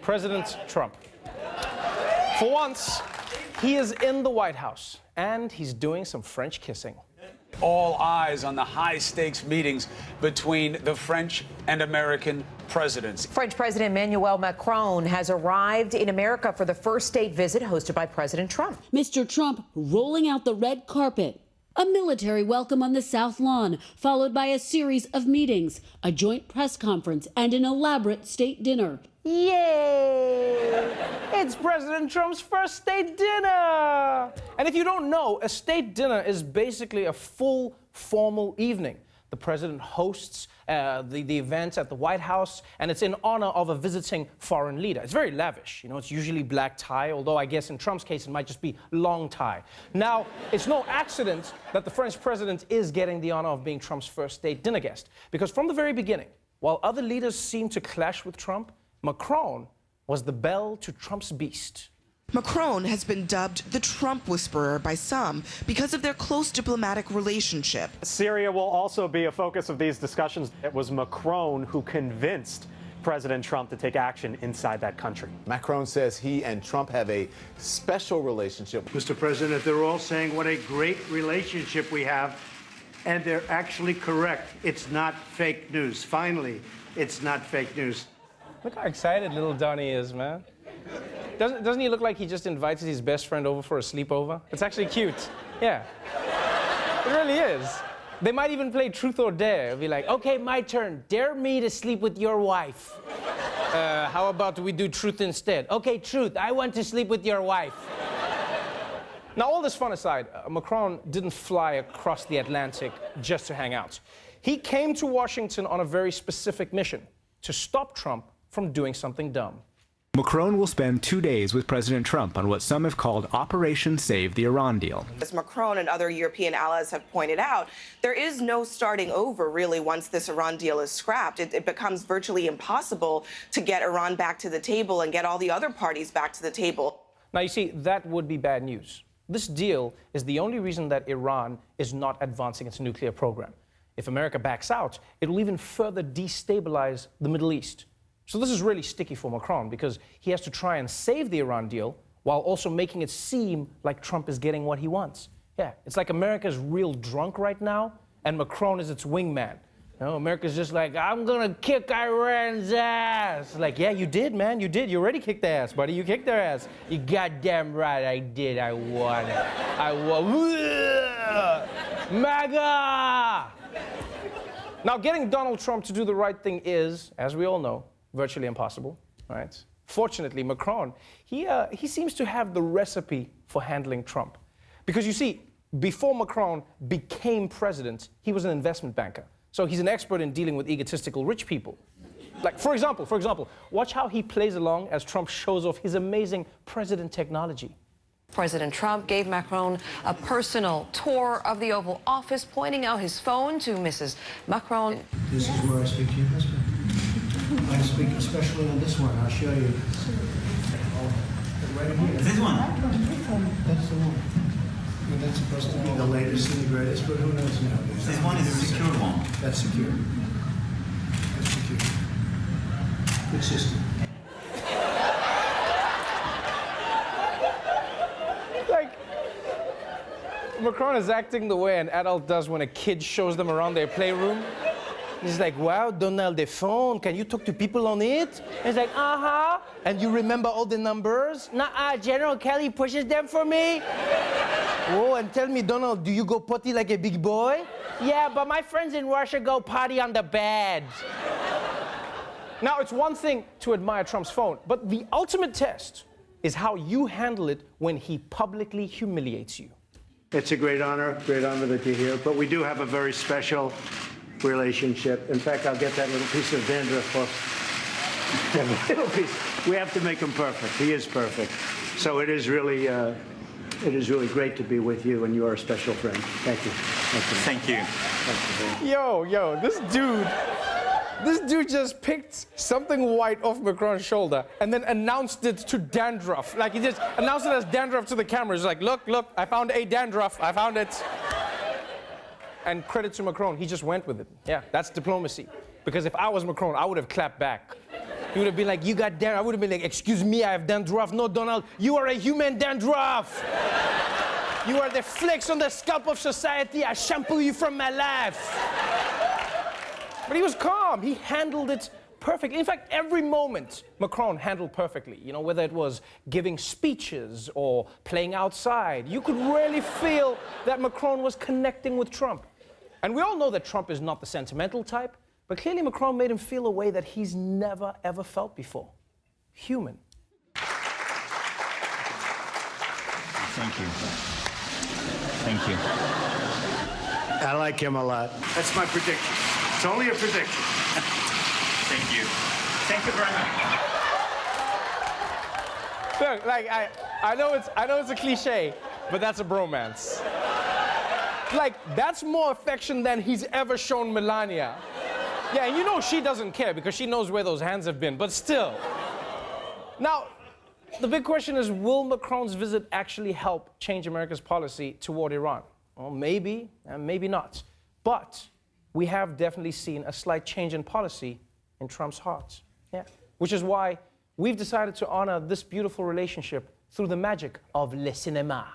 President Trump. For once, he is in the White House, and he's doing some French kissing. All eyes on the high-stakes meetings between the French and American presidents. French President Emmanuel Macron has arrived in America for the first state visit hosted by President Trump. Mr. Trump rolling out the red carpet. A military welcome on the South Lawn, followed by a series of meetings, a joint press conference, and an elaborate state dinner. Yay! It's President Trump's first state dinner! And if you don't know, a state dinner is basically a full formal evening. The president hosts the event at the White House, and it's in honor of a visiting foreign leader. It's very lavish. You know, it's usually black tie, although I guess in Trump's case it might just be long tie. Now, it's no accident that the French president is getting the honor of being Trump's first state dinner guest, because from the very beginning, while other leaders seemed to clash with Trump, Macron was the belle to Trump's beast. Macron has been dubbed the Trump whisperer by some because of their close diplomatic relationship. Syria will also be a focus of these discussions. It was Macron who convinced President Trump to take action inside that country. Macron says he and Trump have a special relationship. Mr. President, they're all saying what a great relationship we have, and they're actually correct. It's not fake news. Finally, it's not fake news. Look how excited little Donnie is, man. Doesn't he look like he just invited his best friend over for a sleepover? It's actually cute. Yeah. It really is. They might even play Truth or Dare. It'll be like, okay, my turn. Dare me to sleep with your wife. How about we do Truth instead? Okay, Truth, I want to sleep with your wife. Now, all this fun aside, Macron didn't fly across the Atlantic just to hang out. He came to Washington on a very specific mission: to stop Trump from doing something dumb. Macron will spend 2 days with President Trump on what some have called Operation Save the Iran Deal. As Macron and other European allies have pointed out, there is no starting over, really, once this Iran deal is scrapped. It becomes virtually impossible to get Iran back to the table and get all the other parties back to the table. Now, you see, that would be bad news. This deal is the only reason that Iran is not advancing its nuclear program. If America backs out, it will even further destabilize the Middle East. So this is really sticky for Macron, because he has to try and save the Iran deal while also making it seem like Trump is getting what he wants. Yeah, it's like America's real drunk right now, and Macron is its wingman. You know, America's just like, I'm gonna kick Iran's ass. Like, yeah, you did, man, you did. You already kicked their ass, buddy. You kicked their ass. You goddamn right I did. I won. I won. MAGA! Now, getting Donald Trump to do the right thing is, as we all know, virtually impossible, right? Fortunately, Macron, he seems to have the recipe for handling Trump. Because you see, before Macron became president, he was an investment banker. So he's an expert in dealing with egotistical rich people. Like, for example, watch how he plays along as Trump shows off his amazing president technology. President Trump gave Macron a personal tour of the Oval Office, pointing out his phone to Mrs. Macron. This is where I speak to your husband. I speak especially on this one. I'll show you. Right here. This one? That's the one. And that's supposed to be the latest and the greatest, but who knows now? This one is a secure one. That's secure. That's secure. Good system. Like, Macron is acting the way an adult does when a kid shows them around their playroom. He's like, wow, Donald, the phone, can you talk to people on it? And he's like, uh-huh. And you remember all the numbers? Nuh-uh, General Kelly pushes them for me. Oh, and tell me, Donald, do you go potty like a big boy? Yeah, but my friends in Russia go potty on the bed. Now, it's one thing to admire Trump's phone, but the ultimate test is how you handle it when he publicly humiliates you. It's a great honor that you're here, but we do have a very special relationship. In fact, I'll get that little piece of dandruff off. That little piece. We have to make him perfect. He is perfect. So it is really great to be with you, and you are a special friend. Thank you. Thank you. Thank you. Yo, this dude just picked something white off Macron's shoulder and then announced it to dandruff. Like, he just announced it as dandruff to the camera. He's like, look, I found a dandruff. I found it. And credit to Macron, he just went with it. Yeah, that's diplomacy. Because if I was Macron, I would have clapped back. He would have been like, you got dandruff. I would have been like, excuse me, I have dandruff. No, Donald, you are a human dandruff. You are the flecks on the scalp of society. I shampoo you from my life. But he was calm. He handled it perfectly. In fact, every moment Macron handled perfectly. You know, whether it was giving speeches or playing outside, you could really feel that Macron was connecting with Trump. And we all know that Trump is not the sentimental type, but clearly Macron made him feel a way that he's never, ever felt before. Human. Thank you. Thank you. I like him a lot. That's my prediction. It's only a prediction. Thank you. Thank you very much. Look, like, I know it's a cliche, but that's a bromance. Like, that's more affection than he's ever shown Melania. Yeah, and you know she doesn't care because she knows where those hands have been, but still. Now, the big question is, will Macron's visit actually help change America's policy toward Iran? Well, maybe, and maybe not. But we have definitely seen a slight change in policy in Trump's heart. Yeah. Which is why we've decided to honor this beautiful relationship through the magic of le cinéma.